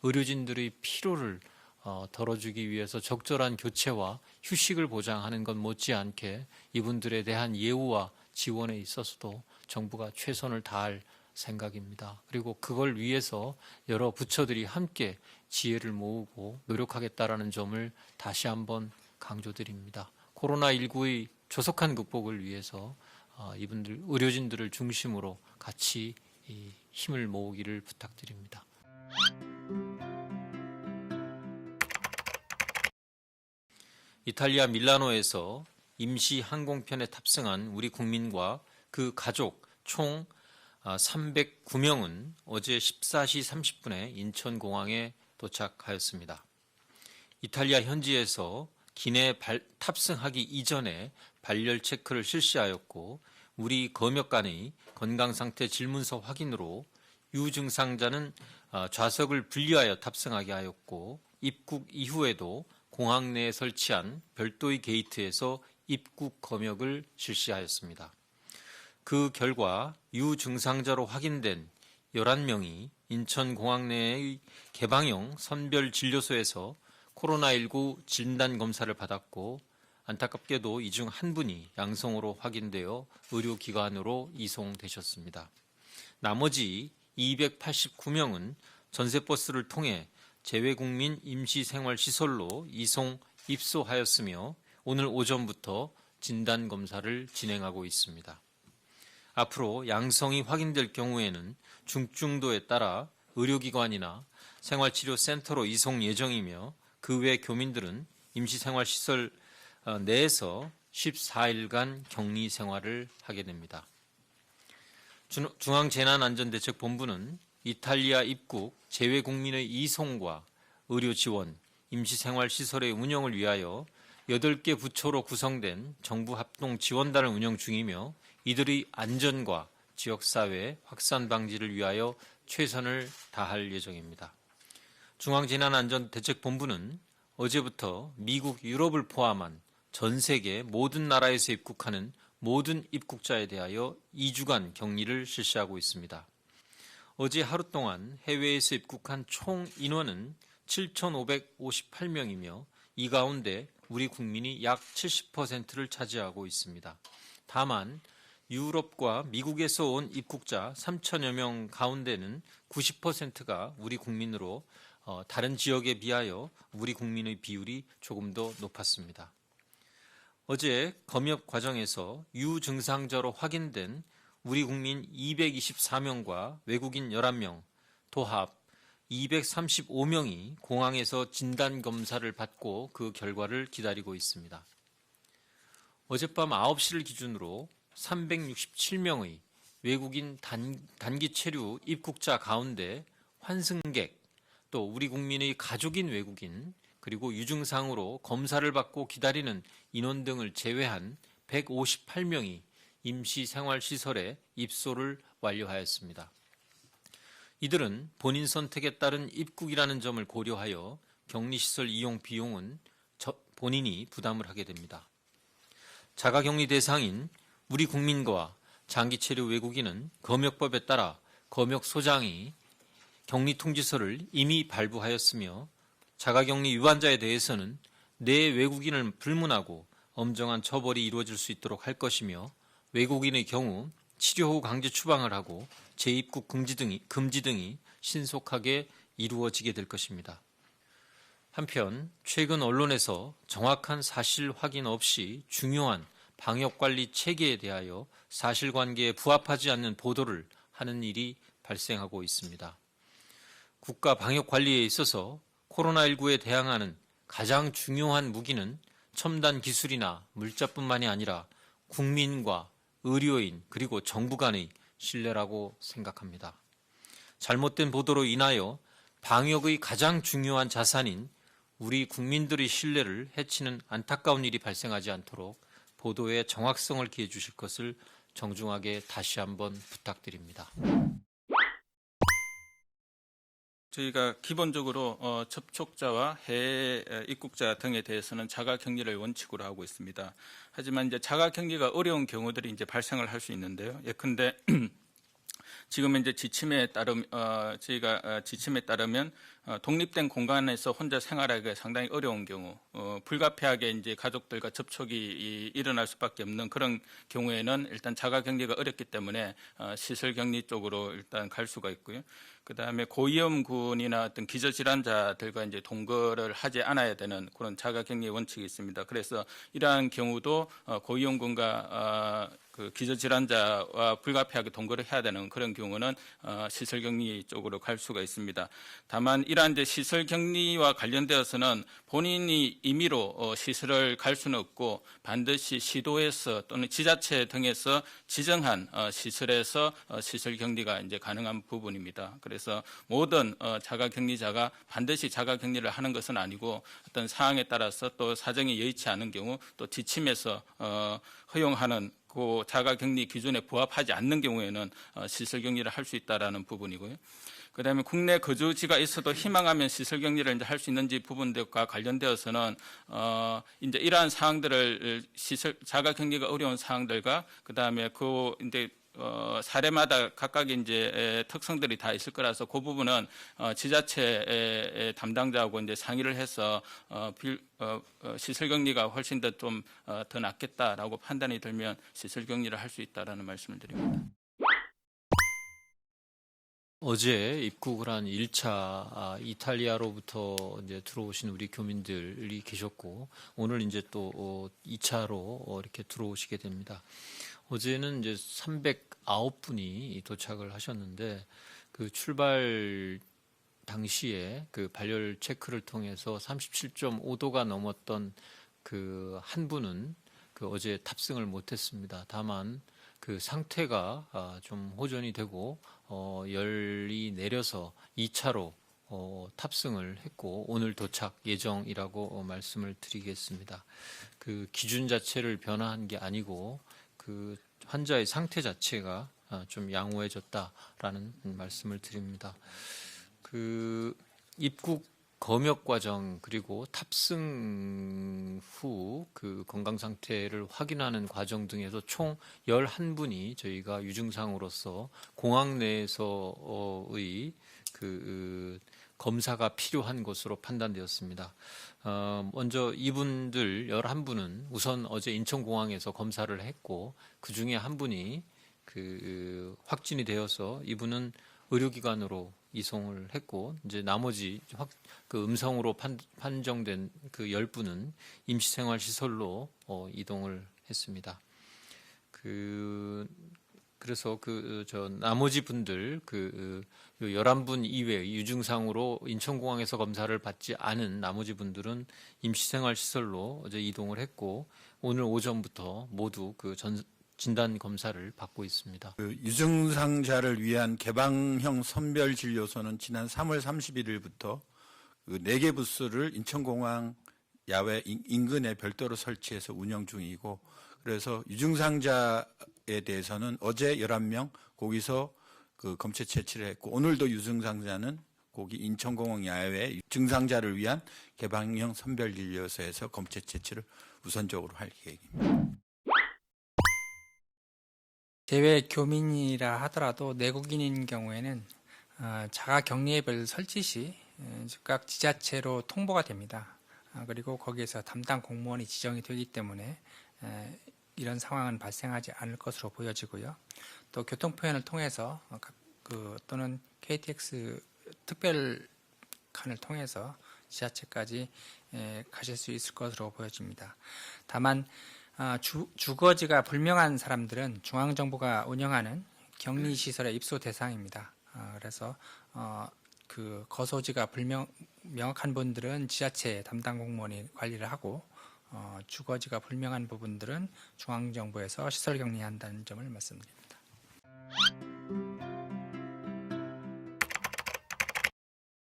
의료진들의 피로를 덜어주기 위해서 적절한 교체와 휴식을 보장하는 것 못지않게 이분들에 대한 예우와 지원에 있어서도 정부가 최선을 다할 생각입니다. 그리고 그걸 위해서 여러 부처들이 함께 지혜를 모으고 노력하겠다라는 점을 다시 한번 강조드립니다. 코로나19의 조속한 극복을 위해서 이분들 의료진들을 중심으로 같이 힘을 모으기를 부탁드립니다. 이탈리아 밀라노에서 임시 항공편에 탑승한 우리 국민과 그 가족 총 309명은 어제 14시 30분에 인천공항에 도착하였습니다. 이탈리아 현지에서 기내 탑승하기 이전에 발열 체크를 실시하였고 우리 검역관의 건강상태 질문서 확인으로 유증상자는 좌석을 분리하여 탑승하게 하였고 입국 이후에도 공항 내에 설치한 별도의 게이트에서 입국 검역을 실시하였습니다. 그 결과 유증상자로 확인된 11명이 인천공항 내의 개방형 선별진료소에서 코로나19 진단검사를 받았고 안타깝게도 이 중 한 분이 양성으로 확인되어 의료기관으로 이송되셨습니다. 나머지 289명은 전세버스를 통해 재외국민 임시생활시설로 입소하였으며 오늘 오전부터 진단검사를 진행하고 있습니다. 앞으로 양성이 확인될 경우에는 중증도에 따라 의료기관이나 생활치료센터로 이송 예정이며 그 외 교민들은 임시생활시설 내에서 14일간 격리 생활을 하게 됩니다. 중앙재난안전대책본부는 이탈리아 입국 재외국민의 이송과 의료지원, 임시생활시설의 운영을 위하여 8개 부처로 구성된 정부 합동지원단을 운영 중이며 이들의 안전과 지역사회 확산 방지를 위하여 최선을 다할 예정입니다. 중앙재난안전대책본부는 어제부터 미국, 유럽을 포함한 전 세계 모든 나라에서 입국하는 모든 입국자에 대하여 2주간 격리를 실시하고 있습니다. 어제 하루 동안 해외에서 입국한 총 인원은 7,558명이며 이 가운데 우리 국민이 약 70%를 차지하고 있습니다. 다만 유럽과 미국에서 온 입국자 3천여 명 가운데는 90%가 우리 국민으로 다른 지역에 비하여 우리 국민의 비율이 조금 더 높았습니다. 어제 검역 과정에서 유증상자로 확인된 우리 국민 224명과 외국인 11명, 도합 235명이 공항에서 진단검사를 받고 그 결과를 기다리고 있습니다. 어젯밤 9시를 기준으로 367명의 외국인 단기 체류 입국자 가운데 환승객, 또 우리 국민의 가족인 외국인, 그리고 유증상으로 검사를 받고 기다리는 인원 등을 제외한 158명이 임시생활시설에 입소를 완료하였습니다. 이들은 본인 선택에 따른 입국이라는 점을 고려하여 격리시설 이용 비용은 본인이 부담을 하게 됩니다. 자가격리 대상인 우리 국민과 장기체류 외국인은 검역법에 따라 검역소장이 격리통지서를 이미 발부하였으며 자가격리 위반자에 대해서는 내 외국인을 불문하고 엄정한 처벌이 이루어질 수 있도록 할 것이며 외국인의 경우 치료 후 강제 추방을 하고 재입국 금지 등이 신속하게 이루어지게 될 것입니다. 한편 최근 언론에서 정확한 사실 확인 없이 중요한 방역관리 체계에 대하여 사실관계에 부합하지 않는 보도를 하는 일이 발생하고 있습니다. 국가 방역관리에 있어서 코로나19에 대항하는 가장 중요한 무기는 첨단 기술이나 물자뿐만이 아니라 국민과 의료인 그리고 정부 간의 신뢰라고 생각합니다. 잘못된 보도로 인하여 방역의 가장 중요한 자산인 우리 국민들의 신뢰를 해치는 안타까운 일이 발생하지 않도록 보도의 정확성을 기해 주실 것을 정중하게 다시 한번 부탁드립니다. 저희가 기본적으로 접촉자와 해외 입국자 등에 대해서는 자가격리를 원칙으로 하고 있습니다. 하지만 이제 자가격리가 어려운 경우들이 이제 발생을 할 수 있는데요. 예컨대 지금 이제 지침에 따르면 독립된 공간에서 혼자 생활하기가 상당히 어려운 경우, 불가피하게 이제 가족들과 접촉이 일어날 수밖에 없는 그런 경우에는 일단 자가격리가 어렵기 때문에 시설격리 쪽으로 일단 갈 수가 있고요. 그 다음에 고위험군이나 어떤 기저질환자들과 이제 동거를 하지 않아야 되는 그런 자가격리 원칙이 있습니다. 그래서 이러한 경우도 고위험군과 그 기저질환자와 불가피하게 동거를 해야 되는 그런 경우는 시설격리 쪽으로 갈 수가 있습니다. 다만 이러한 이제 시설격리와 관련되어서는 본인이 임의로 시설을 갈 수는 없고 반드시 시도에서 또는 지자체 등에서 지정한 시설에서 시설격리가 이제 가능한 부분입니다. 그래서 모든 자가격리자가 반드시 자가격리를 하는 것은 아니고 어떤 사항에 따라서 또 사정이 여의치 않은 경우 또 지침에서 허용하는 그 자가격리 기준에 부합하지 않는 경우에는 시설격리를 할 수 있다라는 부분이고요. 그다음에 국내 거주지가 있어도 희망하면 시설격리를 이제 할 수 있는지 부분들과 관련되어서는 이제 이러한 사항들을 자가격리가 어려운 사항들과 그다음에 그 이제 사례마다 각각의 이제 특성들이 다 있을 거라서 그 부분은 지자체 담당자하고 이제 상의를 해서 시설격리가 훨씬 더 좀 더 낫겠다라고 판단이 들면 시설격리를 할 수 있다라는 말씀을 드립니다. 어제 입국을 한 1차 이탈리아로부터 이제 들어오신 우리 교민들이 계셨고 오늘 이제 또 2차로 이렇게 들어오시게 됩니다. 어제는 이제 309분이 도착을 하셨는데 그 출발 당시에 그 발열 체크를 통해서 37.5도가 넘었던 그 한 분은 그 어제 탑승을 못했습니다. 다만 그 상태가 좀 호전이 되고 열이 내려서 2차로 탑승을 했고 오늘 도착 예정이라고 말씀을 드리겠습니다. 그 기준 자체를 변화한 게 아니고 그 환자의 상태 자체가 좀 양호해졌다라는 말씀을 드립니다. 그 입국 검역 과정 그리고 탑승 후 그 건강 상태를 확인하는 과정 등에서 총 11분이 저희가 유증상으로서 공항 내에서의 그 검사가 필요한 것으로 판단되었습니다. 먼저 이분들 11분은 우선 어제 인천공항에서 검사를 했고 그 중에 한 분이 그 확진이 되어서 이분은 의료기관으로 이송을 했고 이제 나머지 그 음성으로 판정된 그 10분은 임시생활시설로 이동을 했습니다. 그래서 나머지 분들 11분 이외 유증상으로 인천공항에서 검사를 받지 않은 나머지 분들은 임시생활시설로 어제 이동을 했고 오늘 오전부터 모두 그 진단 검사를 받고 있습니다. 그 유증상자를 위한 개방형 선별진료소는 지난 3월 31일부터 그 4개 부스를 인천공항 야외 인근에 별도로 설치해서 운영 중이고 그래서 유증상자에 대해서는 어제 11명 거기서 그 검체 채취를 했고 오늘도 유증상자는 거기 인천공항 야외 증상자를 위한 개방형 선별진료소에서 검체 채취를 우선적으로 할 계획입니다. 해외 교민이라 하더라도 내국인인 경우에는 자가격리앱을 설치 시 각 지자체로 통보가 됩니다. 그리고 거기에서 담당 공무원이 지정이 되기 때문에 이런 상황은 발생하지 않을 것으로 보여지고요. 또 교통편을 통해서 또는 KTX 특별칸을 통해서 지자체까지 가실 수 있을 것으로 보여집니다. 다만 주거지가 불명한 사람들은 중앙정부가 운영하는 격리시설의 입소 대상입니다. 그래서 그 거소지가 명확한 분들은 지자체 담당 공무원이 관리를 하고 주거지가 불명한 부분들은 중앙정부에서 시설 격리한다는 점을 말씀드립니다.